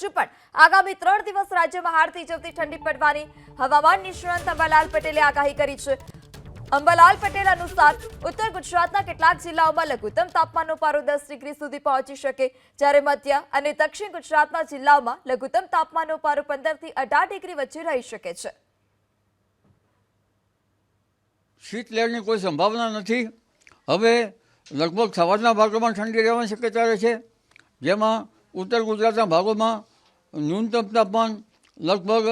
હજુ પણ આગામી 3 દિવસ રાજ્યમાં હાડ થીજવતી ઠંડી પડવાની હવામાન નિષ્ણાત અંબાલાલ પટેલે આગાહી કરી છે। અંબાલાલ પટેલ અનુસાર ઉત્તર ગુજરાતના કેટલાક જિલ્લાઓમાં લઘુત્તમ તાપમાનનો પારો 10 ડિગ્રી સુધી પહોંચી શકે, જ્યારે મધ્ય અને દક્ષિણ ગુજરાતના જિલ્લાઓમાં લઘુત્તમ તાપમાનનો પારો 15 થી 18 ડિગ્રી વચ્ચે રહી શકે છે। શીતલહેરની કોઈ સંભાવના નથી। હવે લગભગ સવારના ભાગોમાં ઠંડી રહેવાની શક્યતા રહે છે, જેમાં ઉત્તર ગુજરાતના ભાગોમાં ન્યૂનતમ તાપમાન લગભગ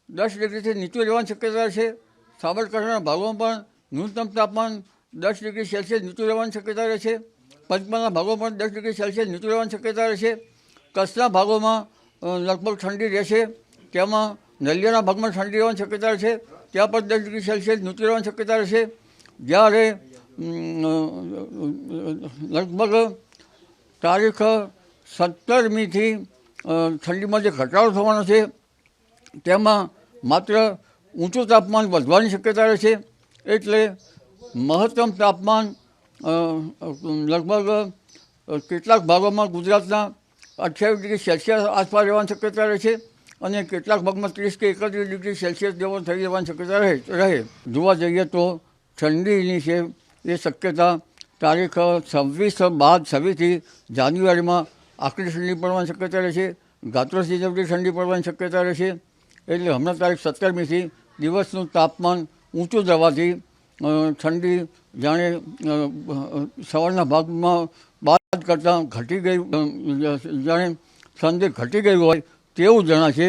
10 ડિગ્રીથી નીચું રહેવાની શક્યતા રહેશે। સાબરકાંઠાના ભાગોમાં પણ ન્યૂનતમ તાપમાન 10 ડિગ્રી સેલ્સિયસ નીચું રહેવાની શક્યતા રહેશે। પંચમહાલના ભાગોમાં પણ 10 ડિગ્રી સેલ્સિયસ નીચું રહેવાની શક્યતા રહેશે। કચ્છના ભાગોમાં લગભગ ઠંડી રહેશે, તેમાં નલિયાના ભાગમાં ઠંડી રહેવાની શક્યતા રહેશે, ત્યાં પણ 10 ડિગ્રી સેલ્સિયસ નીચું રહેવાની શક્યતા રહેશે। જ્યારે લગભગ તારીખ 17મીથી ઠંડીમાં જે ઘટાડો થવાનો છે તેમાં માત્ર ઊંચું તાપમાન વધવાની શક્યતા રહે છે, એટલે મહત્તમ તાપમાન લગભગ કેટલાક ભાગોમાં ગુજરાતના 28 ડિગ્રી સેલ્સિયસ આસપાસ રહેવાની શક્યતા રહે છે અને કેટલાક ભાગમાં 30 કે 31 ડિગ્રી સેલ્સિયસ જેવો થઈ જવાની શક્યતા રહે। જોવા જઈએ તો ઠંડીની છે એ શક્યતા તારીખ 26થી જાન્યુઆરીમાં આકરી ઠંડી પડવાની શક્યતા રહેશે, ગાત્રો થીજવતી ઠંડી પડવાની શક્યતા રહેશે। એટલે હમણાં તારીખ 17મીથી દિવસનું તાપમાન ઊંચું જવાથી ઠંડી જાણે સવારના ભાગમાં બાદ કરતાં ઘટી ગઈ, જાણે ઠંડી ઘટી ગઈ હોય તેવું જણાશે।